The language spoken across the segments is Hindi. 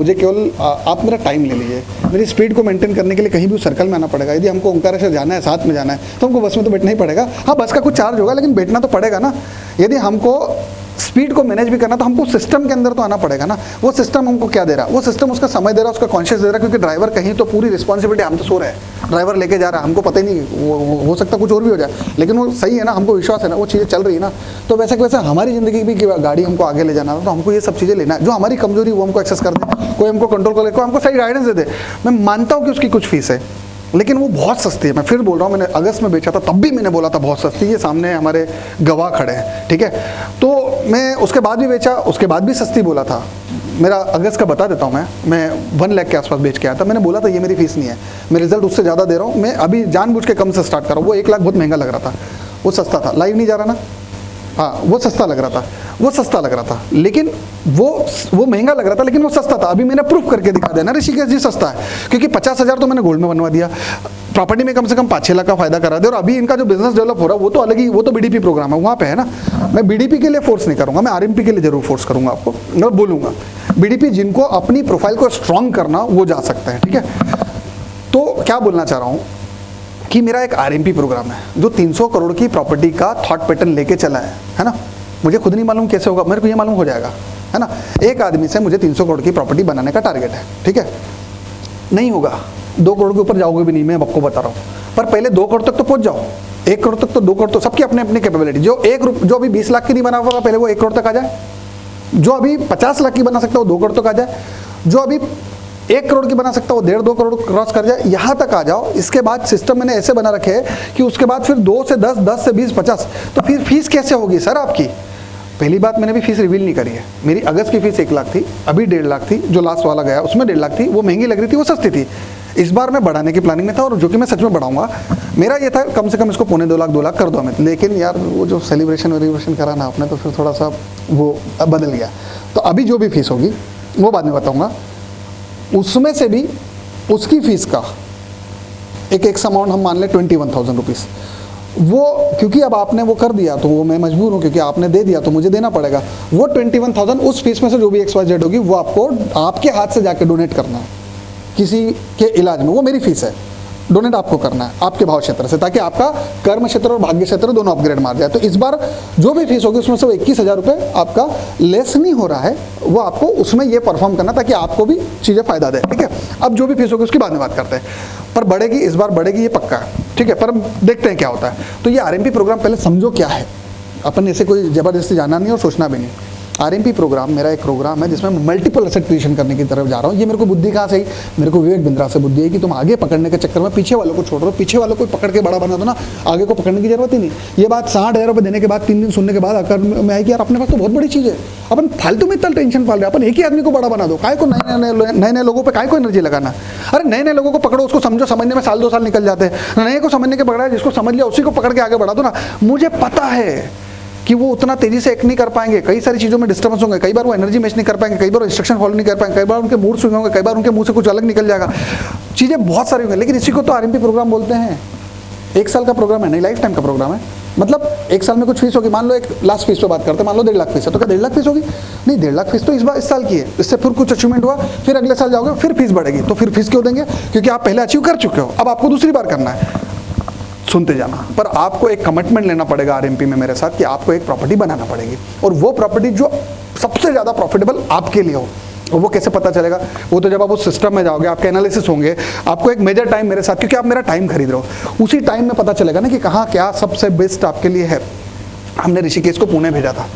मुझे केवल आप मेरा टाइम ले लीजिए, मेरी स्पीड को मेंटेन करने के लिए कहीं भी उस सर्कल में आना पड़ेगा। यदि हमको ओंकारेश्वर जाना है, साथ में जाना है, तो हमको बस में तो बैठना ही पड़ेगा। हाँ, बस का कुछ चार्ज होगा, लेकिन बैठना तो पड़ेगा ना। यदि हमको स्पीड को मैनेज भी करना, तो हमको सिस्टम के अंदर तो आना पड़ेगा ना। वो सिस्टम हमको क्या दे रहा है? वो सिस्टम उसका समय दे रहा है, उसका कॉन्शियस दे रहा है, क्योंकि ड्राइवर कहीं तो पूरी रिस्पॉन्सिबिलिटी, हम तो सो रहे हैं, ड्राइवर लेके जा रहा है, हमको पता ही नहीं, वो हो सकता कुछ और भी हो जाए, लेकिन वो सही है ना, हमको विश्वास है ना, वो चीज़ें चल रही है ना। तो वैसे कि वैसे हमारी ज़िंदगी भी गाड़ी हमको आगे ले जाना है, तो हमको ये सब चीज़ें लेना है। जो हमारी कमजोरी वो हमको एक्सेस कर दे, कोई हमको कंट्रोल कर ले, कोई हमको सही गाइडेंस दे दे। मैं मानता हूँ कि उसकी कुछ फीस है, लेकिन वो बहुत सस्ती है। मैं फिर बोल रहा हूँ, मैंने अगस्त में बेचा था, तब भी मैंने बोला था बहुत सस्ती। ये सामने हमारे गवाह खड़े हैं, ठीक है। तो मैं उसके बाद भी बेचा, उसके बाद भी सस्ती बोला था। मेरा अगस्त का बता देता हूँ, मैं 1 लाख के आसपास बेच के आया था। मैंने बोला था ये मेरी फीस नहीं है, मैं रिजल्ट उससे ज़्यादा दे रहा हूँ। मैं अभी जानबूझ के कम से स्टार्ट कर रहा हूँ। वो 1 लाख बहुत महंगा लग रहा था, वो सस्ता था। लाइव नहीं जा रहा ना, हाँ, वो सस्ता लग रहा था, वो सस्ता लग रहा था, लेकिन वो महंगा लग रहा था, लेकिन वो सस्ता था। अभी मैंने प्रूफ करके दिखा दिया ना ऋषिकेश जी सस्ता है, क्योंकि 50,000 तो मैंने गोल्ड में बनवा दिया, प्रॉपर्टी में कम से कम 5-6 लाख का फायदा करा दिया। और अभी इनका जो बिजनेस डेवलप हो रहा है वो तो अलग ही, वो तो बीडीपी प्रोग्राम है, वहाँ पे है ना। मैं बीडीपी के लिए फोर्स नहीं करूँगा, मैं आरएमपी के लिए जरूर फोर्स करूँगा आपको। मैं बोलूँगा बीडीपी जिनको अपनी प्रोफाइल को स्ट्रॉन्ग करना, वो जा सकते हैं, ठीक है। तो क्या बोलना चाह रहा हूँ कि मेरा एक आरएमपी प्रोग्राम है जो 300 करोड़ की प्रॉपर्टी का थॉट पैटर्न लेके चला है ना। मुझे खुद नहीं मालूम कैसे होगा, मेरे को ये मालूम हो जाएगा, है ना। एक आदमी से मुझे 300 करोड़ की प्रॉपर्टी बनाने का टारगेट है, ठीक है। नहीं होगा, 2 करोड़ के ऊपर जाओगे भी नहीं, मैं आपको बता रहा हूँ। पर पहले 2 करोड़ तक तो पहुंच जाओ, 1 करोड़ तक तो, 2 करोड़ तो सबकी अपनी अपनी कैपेबिलिटी। जो अभी 20 लाख की नहीं बना हुआ, पहले वो 1 करोड़ तक आ जाए। जो अभी 50 लाख की बना सकता है वो 2 करोड़ तक आ जाए। जो अभी 1 करोड़ की बना सकता है वो 1.5-2 करोड़ क्रॉस कर जाए, यहाँ तक आ जाओ। इसके बाद सिस्टम मैंने ऐसे बना रखे है कि उसके बाद फिर 2 से 10, 10 से 20, 50। तो फिर फीस कैसे होगी सर आपकी? पहली बात, मैंने भी फीस रिवील नहीं करी है। मेरी अगस्त की फीस 1 लाख थी, अभी 1.5 लाख थी। जो लास्ट वाला गया उसमें 1.5 लाख थी, वो महंगी लग रही थी, वो सस्ती थी। इस बार मैं बढ़ाने की प्लानिंग में था, और जो कि मैं सच में बढ़ाऊंगा। मेरा ये था कम से कम इसको 2.25 लाख कर दो हमें। लेकिन यार वो जो सेलिब्रेशन करा ना आपने, तो फिर थोड़ा सा वो बदल गया। तो अभी जो भी फीस होगी वो बाद में बताऊंगा। उसमें से भी उसकी फीस का एक अमाउंट हम मान लें 21,000 रुपीज़। वो क्योंकि अब आपने वो कर दिया, तो वो मैं मजबूर हूँ, क्योंकि आपने दे दिया तो मुझे देना पड़ेगा। वो 21,000 उस फीस में से जो भी XYZ होगी, वो आपको आपके हाथ से जाके डोनेट करना है किसी के इलाज में। वो मेरी फीस है, डोनेट आपको करना है आपके भाव क्षेत्र से, ताकि आपका कर्म क्षेत्र और भाग्य क्षेत्र दोनों अपग्रेड मार जाए। तो इस बार जो भी फीस होगी उसमें से 21,000 रुपये आपका लेस नहीं हो रहा है, वो आपको उसमें ये परफॉर्म करना, ताकि आपको भी चीज़ें फायदा दे, ठीक है। अब जो भी फीस होगी उसकी बाद में बात करते हैं, पर बढ़ेगी, इस बार बढ़ेगी, ये पक्का है, ठीक है। पर देखते हैं क्या होता है। तो ये आरएमपी प्रोग्राम पहले समझो क्या है, अपन ऐसे कोई जबरदस्ती जाना नहीं और सोचना भी नहीं। आरएमपी प्रोग्राम मेरा एक प्रोग्राम है जिसमें मल्टीपल एसेट क्रिएशन करने की तरफ जा रहा हूँ। ये मेरे को बुद्धि कहाँ से आई? मेरे को विवेक बिंद्रा से बुद्धि है कि तुम आगे पकड़ने के चक्कर में पीछे वालों को छोड़ रहे हो। पीछे वालों को पकड़ के बड़ा बना दो ना, आगे को पकड़ने की जरूरत ही नहीं। ये बात 60,000 रुपये देने के बाद 3 दिन सुनने के बाद आकर मैं आई कि यार अपने पास तो बहुत बड़ी चीज़ है, अपन फालतू में इतना टेंशन पाल रहे हैं। अपन एक ही आदमी को बड़ा बना दो, काय को नए लोगों पर काय को एनर्जी लगाना। अरे नए लोगों को पकड़ो, उसको समझो, समझने में 1-2 साल निकल जाते हैं। नए को समझने के पकड़ा है, जिसको समझ लिया उसी को पकड़ के आगे बढ़ा दो ना। मुझे पता है कि वो उतना तेजी से एक्ट नहीं कर पाएंगे, कई सारी चीज़ों में डिस्टर्बेंस होंगे, कई बार वो एनर्जी मैच नहीं कर पाएंगे, कई बार इंस्ट्रक्शन फॉलो नहीं कर पाएंगे, कई बार उनके मूड स्विंग होंगे, कई बार उनके मुंह से कुछ अलग निकल जाएगा, चीज़ें बहुत सारी होंगी। लेकिन इसी को तो आरएमपी प्रोग्राम बोलते हैं। 1 साल का प्रोग्राम है, नहीं लाइफ टाइम का प्रोग्राम है। मतलब 1 साल में कुछ फीस होगी, मान लो एक लास्ट फीस पे बात करते हैं, मान लो 1.5 लाख फीस है, तो क्या 1.5 लाख फीस होगी? नहीं, 1.5 लाख फीस तो इस साल की है। इससे फिर कुछ अचीवमेंट हुआ, फिर अगले साल जाओगे, फिर फीस बढ़ेगी। तो फिर फीस क्यों देंगे? क्योंकि आप पहले अचीव कर चुके हो, अब आपको दूसरी बार करना है। सुनते जाना। पर आपको एक कमिटमेंट लेना पड़ेगा आरएमपी में मेरे साथ, कि आपको एक प्रॉपर्टी बनाना पड़ेगी, और वो प्रॉपर्टी जो सबसे ज़्यादा प्रॉफिटेबल आपके लिए हो। और वो कैसे पता चलेगा? वो तो जब आप उस सिस्टम में जाओगे, आपके एनालिसिस होंगे, आपको एक मेजर टाइम मेरे साथ, क्योंकि आप मेरा टाइम खरीद रहे हो, उसी टाइम में पता चलेगा ना कि कहाँ क्या सबसे बेस्ट आपके लिए है। हमने ऋषिकेश को पुणे भेजा था,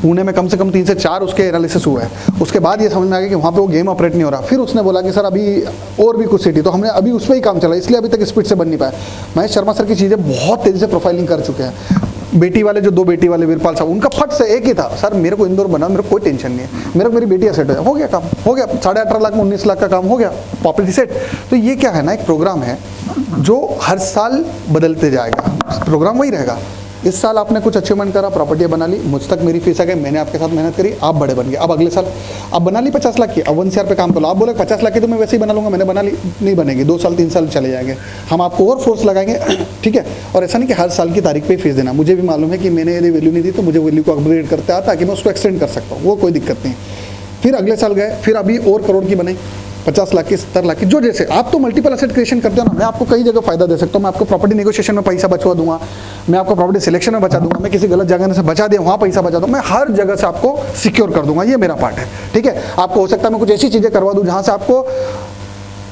पुणे में कम से कम 3 से 4 उसके एनालिसिस हुए हैं। उसके बाद ये समझ में आ गया कि वहाँ पे वो गेम ऑपरेट नहीं हो रहा। फिर उसने बोला कि सर अभी और भी कुछ सिटी, तो हमने अभी उस पर ही काम चला, इसलिए अभी तक स्पीड से बन नहीं पाया। महेश शर्मा सर की चीज़ें बहुत तेज़ी से प्रोफाइलिंग कर चुके हैं। बेटी वाले जो 2 बेटी वाले वीरपाल साहब, उनका फट से एक ही था, सर मेरे को इंदौर बना, मेरे को कोई टेंशन नहीं है, मेरे को मेरी बेटियाँ सेट हो गया, काम हो गया, 18.5 लाख में 19 लाख का काम हो गया, प्रॉपर्टी सेट। तो ये क्या है ना, एक प्रोग्राम है जो हर साल बदलते जाएगा, प्रोग्राम वही रहेगा। इस साल आपने कुछ अचीवमेंट करा, प्रॉपर्टी बना ली, मुझ तक मेरी फीस आ गई, मैंने आपके साथ मेहनत करी, आप बड़े बन गए। अब अगले साल आप बना ली 50 लाख की, अब 1 CR पे काम करो। आप बोले 50 लाख की तो मैं वैसे ही बना लूँगा, मैंने बना ली, नहीं बनेगी, 2 साल 3 साल चले जाएंगे, हम आपको और फोर्स लगाएंगे, ठीक है। और ऐसा नहीं कि हर साल की तारीख पे फीस देना। मुझे भी मालूम है कि मैंने यदि वैल्यू नहीं दी तो मुझे वैल्यू को अपग्रेड करते आता, ताकि मैं उसको एक्सटेंड कर सकता हूँ, वो कोई दिक्कत नहीं। फिर अगले साल गए, फिर अभी और करोड़ की बने, 50 लाख की, 70 लाख की, जो जैसे आप तो मल्टीपल एसेट क्रिएशन करते हो ना, मैं आपको कई जगह फायदा दे सकता हूँ। मैं आपको प्रॉपर्टी नेगोशिएशन में पैसा बचवा दूंगा, मैं आपको प्रॉपर्टी सिलेक्शन में बचा दूंगा, मैं किसी गलत जगह से बचा दिया वहाँ पैसा बचा दूंगा, मैं हर जगह से आपको सिक्योर कर दूंगा, ये मेरा पार्ट है, ठीक है। आपको हो सकता है मैं कुछ ऐसी चीज़ें करवा दूँ जहाँ से आपको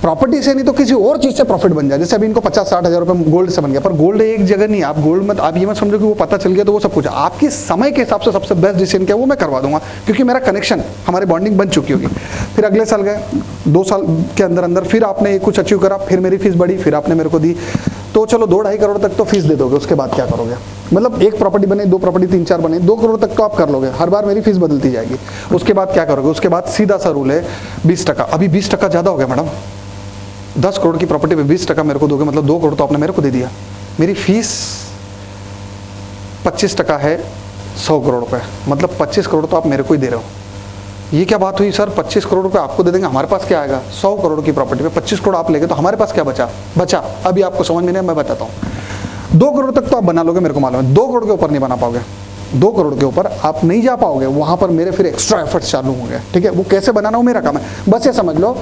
प्रॉपर्टी से नहीं तो किसी और चीज़ से प्रॉफिट बन जाए। जैसे अभी इनको 50-60 हज़ार रुपये गोल्ड से बन गया, पर गोल्ड एक जगह नहीं है, आप गोल्ड मत, आप ये मत समझो कि वो पता चल गया तो वो सब कुछ। आपके समय के हिसाब से सबसे बेस्ट डिसीजन क्या है वो मैं करवा दूंगा, क्योंकि मेरा कनेक्शन, हमारी बॉन्डिंग बन चुकी होगी। फिर अगले साल गए, 2 साल के अंदर अंदर फिर आपने कुछ अचीव करा, फिर मेरी फीस बढ़ी, फिर आपने मेरे को दी, तो चलो 2-2.5 करोड़ तक तो फीस दे दोगे। उसके बाद क्या करोगे? मतलब एक प्रॉपर्टी बने, 2 प्रॉपर्टी 3-4 बने, 2 करोड़ तक तो आप कर लोगे, हर बार मेरी फीस बदलती जाएगी। उसके बाद क्या करोगे? उसके बाद सीधा सा रूल है 20%। अभी 20% ज़्यादा हो गया मैडम, 10 करोड़ की प्रॉपर्टी पे 20% मेरे को दोगे, मतलब 2 करोड़ तो आपने मेरे को दे दिया। मेरी फीस 25% है 100 करोड़ रुपए, मतलब 25 करोड़ तो आप मेरे को ही दे रहे हो। ये क्या बात हुई सर, 25 करोड़ रुपए आपको दे देंगे, हमारे पास क्या आएगा? 100 करोड़ की प्रॉपर्टी पे 25 करोड़ आप लेंगे तो हमारे पास क्या बचा? अभी आपको समझ में नहीं, मैं बताता हूँ। 2 करोड़ तक तो आप बना लोगे, मेरे को मालूम है। 2 करोड़ के ऊपर नहीं बना पाओगे, 2 करोड़ के ऊपर आप नहीं जा पाओगे, वहां पर मेरे फिर एक्स्ट्रा एफर्ट्स चालू होंगे, ठीक है। वो कैसे बनाना वो मेरा काम है। बस ये समझ लो,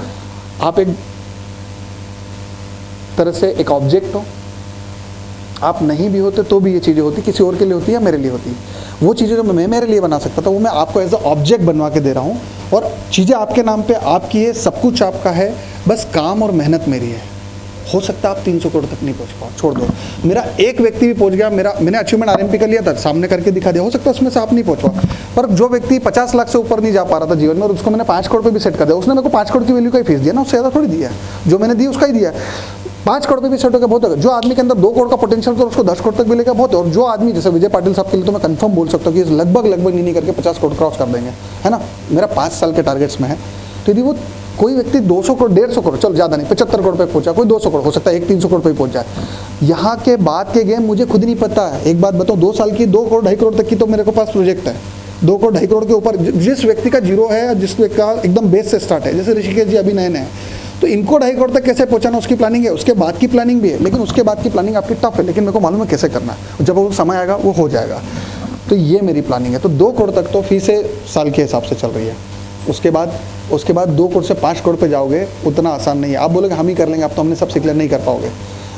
आप एक तरह से एक ऑब्जेक्ट हो, आप नहीं भी होते तो भी ये चीज़ें होती, किसी और के लिए होती है या मेरे लिए होती है। वो चीज़ें जो मैं मेरे लिए बना सकता था वो मैं आपको एज अ ऑब्जेक्ट बनवा के दे रहा हूँ, और चीज़ें आपके नाम पे आपकी है, सब कुछ आपका है, बस काम और मेहनत मेरी है। हो सकता है आप 300 करोड़ तक नहीं पहुंच पाओ, छोड़ दो। मेरा एक व्यक्ति भी पहुंच गया, मैंने अचीवमेंट आरएमपी का लिया था, सामने करके दिखा दिया, हो सकता है उसमें से आप नहीं पहुंच पाओ। पर जो व्यक्ति 50 लाख से ऊपर नहीं जा पा रहा था जीवन में, और उसको मैंने 5 करोड़ पे भी सेट कर दिया, उसने मेरे को 5 करोड़ की वैल्यू का ही फीस दिया ना, उससे ज़्यादा थोड़ी दिया, जो मैंने दी उसका ही दिया। 5 करोड़ पे भी सेट हो गया, बहुत है। जो आदमी के अंदर 2 करोड़ का पोटेंशियल तो उसको 10 करोड़ तक मिलेगा, बहुत है। और जो आदमी जैसे विजय पाटिल साहब के लिए तो मैं कंफर्म बोल सकता हूँ कि लगभग नहीं करके 50 करोड़ क्रॉस कर देंगे, है ना। मेरा 5 साल के टारगेट्स में है। तो यदि वो कोई व्यक्ति 200 करोड़ 150 करोड़, चलो ज़्यादा नहीं, 75 करोड़ पे पहुंचा, कोई 200 करोड़, हो सकता है एक 300 करोड़ पे ही पहुंच जाए। यहाँ के बाद के गेम मुझे खुद नहीं पता है। एक बात बताओ, 2 साल की 2 करोड़ 2.5 करोड़ तक की तो मेरे को पास प्रोजेक्ट है। 2 करोड़ 2.5 करोड़ के ऊपर जिस व्यक्ति का जीरो है, जिस व्यक्ति का एकदम बेस से स्टार्ट है, जैसे ऋषिकेश जी अभी नए नए हैं, तो इनको 2.5 करोड़ तक कैसे पहुंचाना उसकी प्लानिंग है, उसके बाद की प्लानिंग भी है। लेकिन उसके बाद की प्लानिंग आपकी टफ है, लेकिन मेरे को मालूम है कैसे करना है। जब वो समय आएगा वो हो जाएगा। तो ये मेरी प्लानिंग है। तो 2 करोड़ तक तो फीसें साल के हिसाब से चल रही है। उसके बाद 2 करोड़ से 5 करोड़ पे जाओगे, उतना आसान नहीं है। आप बोलोगे हम ही कर लेंगे, आप तो हमने सब सीख लिया, नहीं कर पाओगे।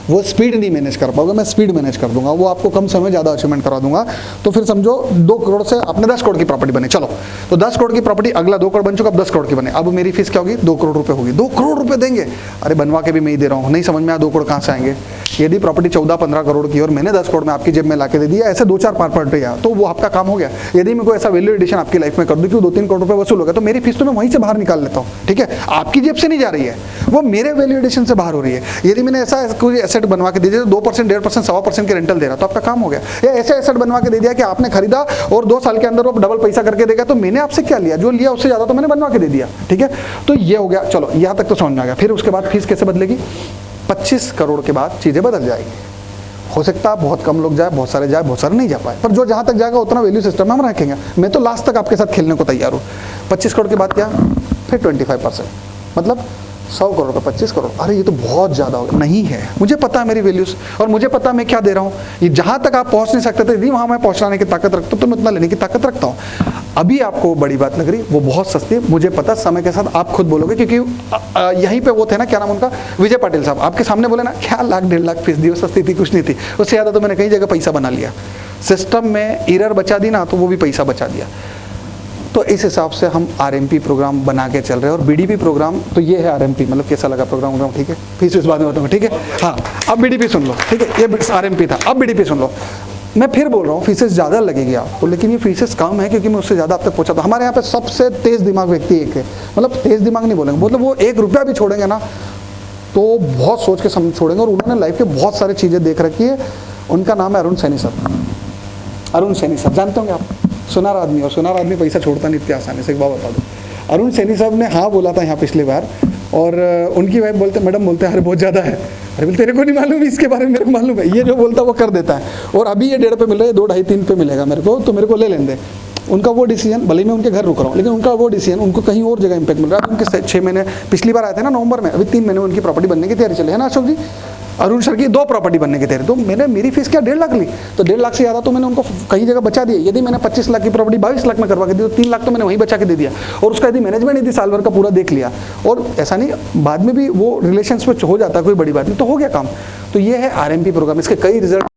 वो स्पीड नहीं मैनेज कर पाओगे, मैं स्पीड मैनेज कर दूंगा, वो आपको कम समय में ज़्यादा अचीवमेंट करा दूंगा। तो फिर समझो 2 करोड़ से आपने 10 करोड़ की प्रॉपर्टी बनी, चलो तो 10 करोड़ की प्रॉपर्टी, अगला 2 करोड़ बन चुका, अब 10 करोड़ की बने। अब मेरी फीस क्या होगी? 2 करोड़ रुपए होगी। 2 करोड़ रुपए देंगे, अरे बनवा के भी मैं ही दे रहा हूँ, नहीं समझ में आया 2 करोड़ कहाँ से आएंगे? यदि प्रॉपर्टी 14-15 करोड़ की और मैंने 10 करोड़ में आपकी जेब में ला के दे दिया, ऐसे 2-4 प्रॉपर्टी आया, तो वो आपका काम हो गया। यदि मैं कोई ऐसा वैल्यू एडिशन आपकी लाइफ में कर दूँ कि 2-3 करोड़ रुपए वसूल हो गया, तो मेरी फीस तो मैं वहीं से बाहर निकाल लेता हूँ, ठीक है। आपकी जेब से नहीं जा रही है, वो मेरे वैल्यू एडिशन से बाहर हो रही है। यदि मैंने ऐसा कोई एसेट बनवा के दे दिया, 2%, 1.5%, 1.25% के रेंटल दे रहा, तो आपका काम हो गया। या ऐसे एसेट बनवा के दे दिया कि आपने खरीदा और 2 साल के अंदर वो डबल पैसा करके देगा, तो मैंने आपसे क्या लिया? जो लिया उससे ज़्यादा तो मैंने बनवा के दे दिया, ठीक है। तो ये हो गया, चलो यहाँ तक तो समझ में आ गया। फिर उसके बाद फीस कैसे बदलेगी? 25 करोड़ के बाद चीज़ें बदल जाएगी। हो सकता है बहुत कम लोग जाए, बहुत सारे जाए, बहुत सारे नहीं जा पाए, पर जो जहाँ तक जाएगा उतना वैल्यू सिस्टम में हम रखेंगे। मैं तो लास्ट तक आपके साथ खेलने को तैयार हूँ। 25 करोड़ के बाद क्या? फिर 25%, मतलब 100 करोड़ का 25 करोड़। अरे ये तो बहुत ज़्यादा हो गया। नहीं है, मुझे पता है मेरी वैल्यूज़, और मुझे पता है मैं क्या दे रहा हूँ। ये जहाँ तक आप पहुँच नहीं सकते थे, यदि वहाँ मैं पहुँचाने की ताकत रखता हूँ, तो मैं उतना लेने की ताकत रखता हूँ। अभी आपको बड़ी बात लग रही, वो बहुत सस्ती है, मुझे पता। समय के साथ आप खुद बोलोगे, क्योंकि यहीं पे वो थे ना, क्या नाम उनका, विजय पाटिल साहब, आपके सामने बोले ना, क्या 1-1.5 लाख फीस दी, वो सस्ती थी, कुछ नहीं थी। उससे ज़्यादा तो मैंने कई जगह पैसा बना लिया। सिस्टम में एरर बचा दी ना, तो वो भी पैसा बचा दिया। तो इस हिसाब से हम आरएमपी प्रोग्राम बना के चल रहे हैं। और बीडीपी प्रोग्राम, तो ये है आरएमपी, मतलब कैसा लगा प्रोग्राम, ठीक है। फीस इस बाद में बताऊंगा, ठीक है। हाँ, अब बीडीपी सुन लो, ठीक है। ये आरएमपी था, अब बीडीपी सुन लो। मैं फिर बोल रहा हूँ, फीसेस ज़्यादा लगेगी आपको, लेकिन ये फीसेस कम है, क्योंकि मैं उससे ज़्यादा अब तक पहुँचा था। हमारे यहाँ पे सबसे तेज़ दिमाग व्यक्ति एक है, मतलब तेज़ दिमाग नहीं बोलेंगे, मतलब वो 1 रुपया भी छोड़ेंगे ना तो बहुत सोच के समझ छोड़ेंगे, और उन्होंने लाइफ के बहुत सारी चीज़ें देख रखी है। उनका नाम है अरुण सैनी साहब। अरुण सैनी साहब जानते होंगे आप, सुनार आदमी, और सुनार आदमी पैसा छोड़ता नहीं इतनी आसानी से। एक बात बता दो, अरुण सैनी साहब ने हाँ बोला था यहाँ पिछली बार, और उनकी वाइफ बोलते, मैडम बोलते हैं अरे बहुत ज़्यादा है। अरे बोलते तेरे को नहीं मालूम, इसके बारे में मेरे को मालूम है, ये जो बोलता है वो कर देता है। और अभी ये 1.5 पे मिल रहा है, 2, 2.5, 3 पे मिलेगा मेरे को, तो मेरे को ले लेने दे। उनका वो डिसीजन, भले मैं उनके घर रुक रहा हूँ, लेकिन उनका वो डिसीजन उनको कहीं और जगह इंपैक्ट मिल रहा है। उनके 6 महीने पिछली बार आए थे ना नवंबर में, अभी 3 महीने उनकी प्रॉपर्टी बनने की तैयारी चले है ना अशोक जी। अरुण सर की 2 प्रॉपर्टी बनने की तैयारी, तो मैंने मेरी फीस क्या 1.5 लाख ली, तो 1.5 लाख से ज़्यादा तो मैंने उनको कहीं जगह बचा दिया। यदि मैंने 25 लाख की प्रॉपर्टी 22 लाख में करवा के दी, तो 3 लाख तो मैंने वहीं बचा के दे दिया, और उसका यदि मैनेजमेंट यदि साल भर का पूरा देख लिया, और ऐसा नहीं बाद में भी वो रिलेशंस में हो जाता, कोई बड़ी बात नहीं, तो हो गया काम। तो ये है RMP प्रोग्राम, इसके कई रिजल्ट